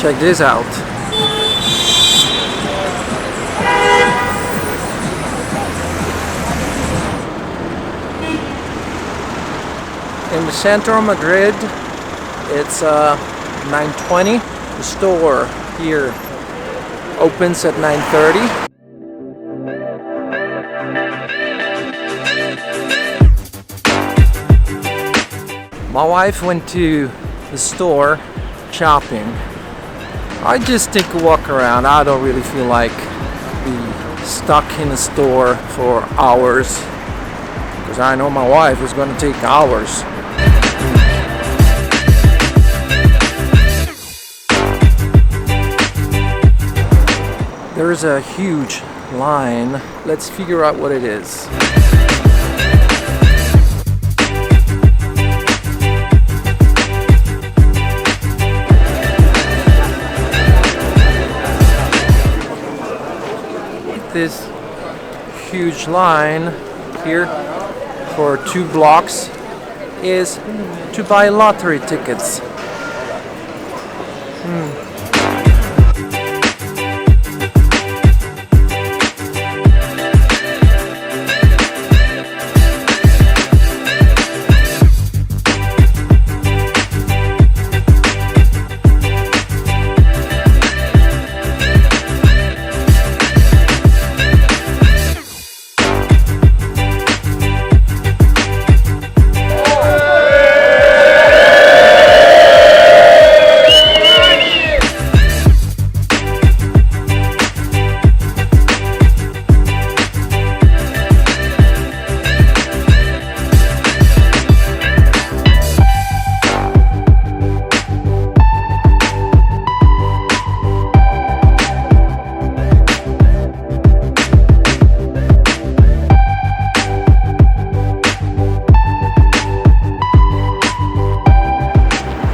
Check this out. In the Santoro Madrid, it's 9:20. The store here opens at 9:30. My wife went to the store shopping. I just take a walk around. I don't really feel like being stuck in a store for hours, because I know my wife is going to take hours. There is a huge line. Let's figure out what it is. This huge line here for 2 blocks is to buy lottery tickets.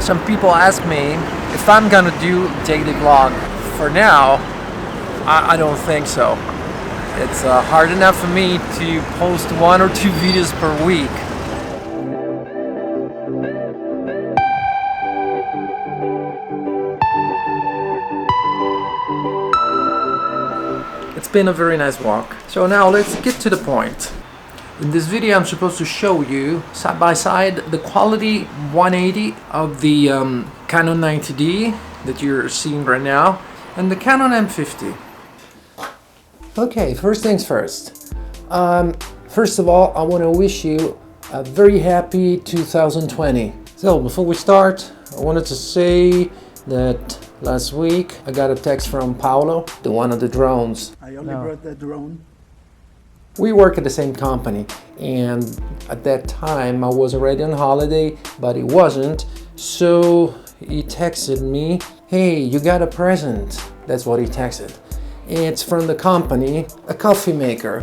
Some people ask me if I'm gonna do daily vlog. For now, I don't think so. It's hard enough for me to post 1 or 2 videos per week. It's been a very nice walk. So now let's get to the point. In this video I'm supposed to show you side by side the quality 180 of the Canon 90D that you're seeing right now and the Canon M50. Okay, first things first. First of all, I want to wish you a very happy 2020. So before we start, I wanted to say that last week I got a text from Paolo, the one of the drones. I only brought the drone. We work at the same company, and at that time I was already on holiday, but it wasn't. So he texted me, "Hey, you got a present." That's what he texted. It's from the company, a coffee maker.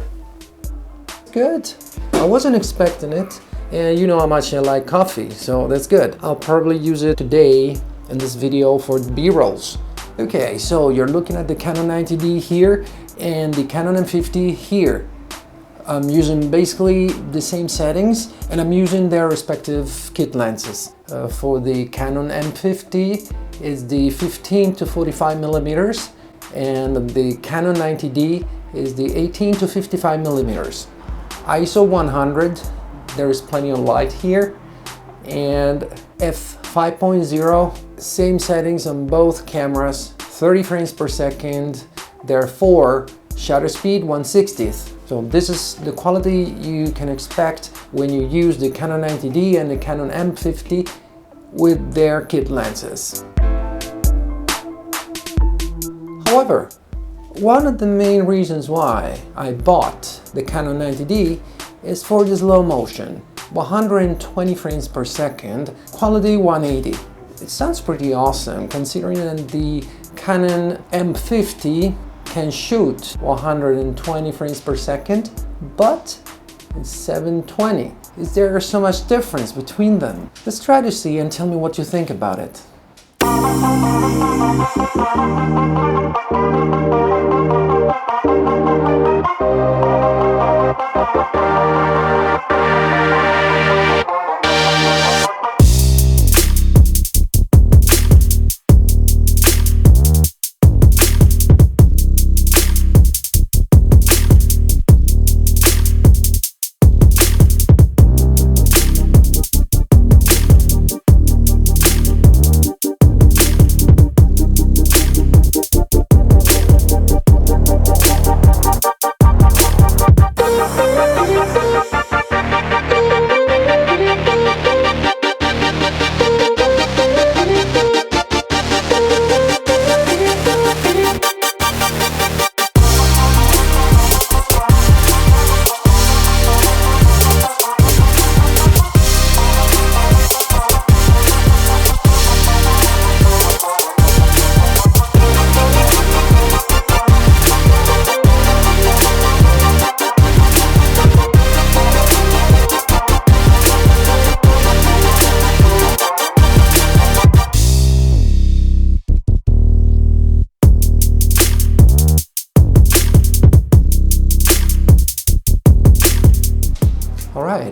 Good. I wasn't expecting it, and you know how much I like coffee, so that's good. I'll probably use it today in this video for B-rolls. Okay, so you're looking at the Canon 90D here and the Canon M50 here. I'm using basically the same settings, and I'm using their respective kit lenses. For the Canon M50 is the 15 to 45 millimeters, and the Canon 90D is the 18 to 55 millimeters. ISO 100, there is plenty of light here, and f5.0, same settings on both cameras, 30 frames per second, therefore shutter speed 1/60th. So this is the quality you can expect when you use the Canon 90D and the Canon M50 with their kit lenses. However, one of the main reasons why I bought the Canon 90D is for the slow motion, 120 frames per second, quality 180. It sounds pretty awesome considering that the Canon M50 can shoot 120 frames per second, but it's 720. Is there so much difference between them? Let's try to see and tell me what you think about it.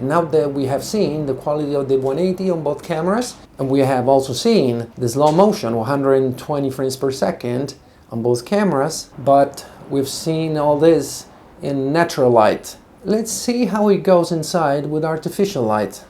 now that we have seen the quality of the 180 on both cameras, and we have also seen the slow motion 120 frames per second on both cameras, but we've seen all this in natural light. Let's see how it goes inside with artificial light.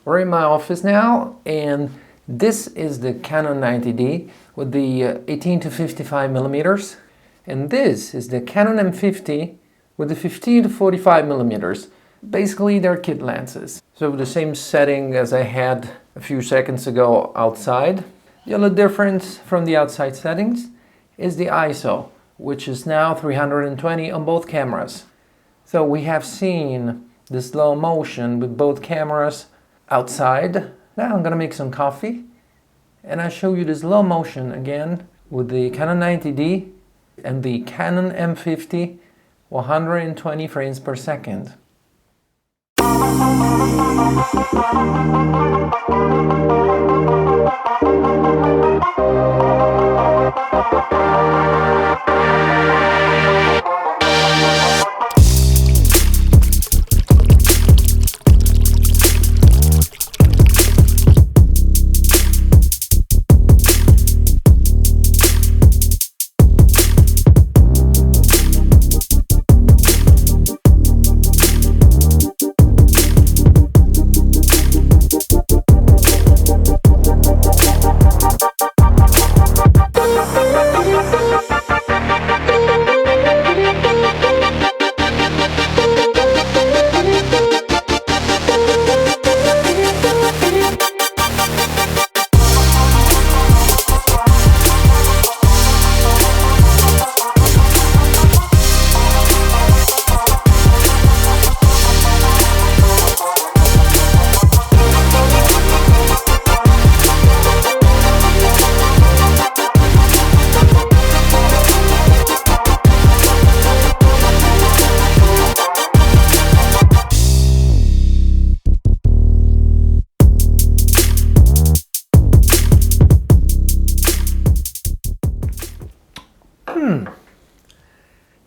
We're in my office now, and this is the Canon 90D with the 18 to 55 millimeters, and this is the Canon M50 with the 15 to 45 millimeters. Basically, they're kit lenses. So the same setting as I had a few seconds ago outside. The only difference from the outside settings is the ISO, which is now 320 on both cameras. So we have seen the slow motion with both cameras outside. Now I'm gonna make some coffee and I'll show you the slow motion again with the Canon 90D and the Canon M50 120 frames per second.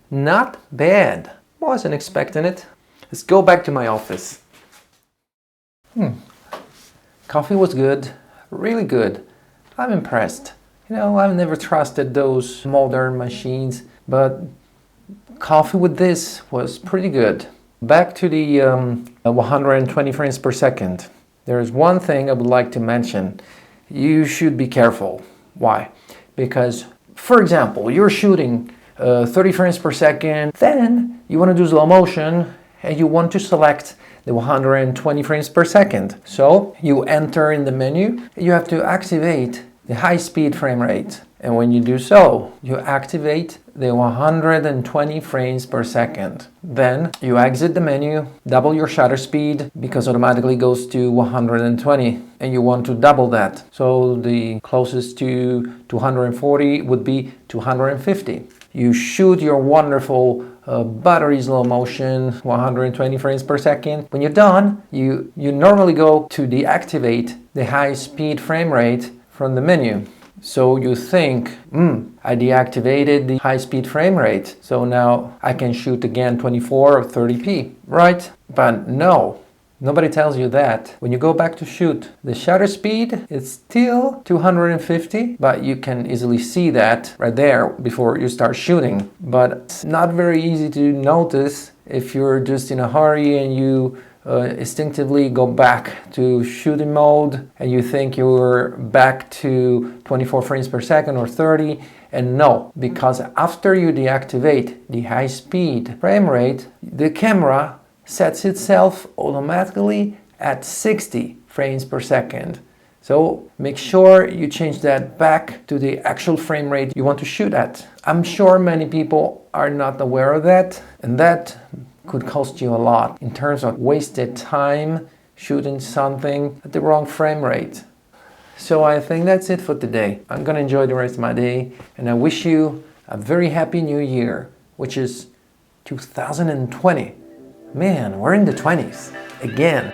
Not bad. Wasn't expecting it. Let's go back to my office. Coffee was good, really good. I'm impressed. You know, I've never trusted those modern machines, but coffee with this was pretty good. Back to the 120 frames per second. There's one thing I would like to mention. You should be careful. Why? Because, for example, you're shooting 30 frames per second, then you want to do slow motion and you want to select the 120 frames per second. So you enter in the menu, you have to activate the high speed frame rate. And when you do so, you activate the 120 frames per second. Then you exit the menu, double your shutter speed because automatically goes to 120 and you want to double that. So the closest to 240 would be 250. You shoot your wonderful buttery slow motion, 120 frames per second. When you're done, you normally go to deactivate the high speed frame rate from the menu. So you think, I deactivated the high speed frame rate, so now I can shoot again 24 or 30p, right? But no, nobody tells you that. When you go back to shoot, the shutter speed is still 250, but you can easily see that right there before you start shooting. But it's not very easy to notice if you're just in a hurry and you instinctively go back to shooting mode and you think you're back to 24 frames per second or 30, and no, because after you deactivate the high speed frame rate, the camera sets itself automatically at 60 frames per second. So make sure you change that back to the actual frame rate you want to shoot at. I'm sure many people are not aware of that, and that could cost you a lot in terms of wasted time shooting something at the wrong frame rate. So I think that's it for today. I'm gonna enjoy the rest of my day, and I wish you a very happy new year, which is 2020. Man, we're in the 20s again.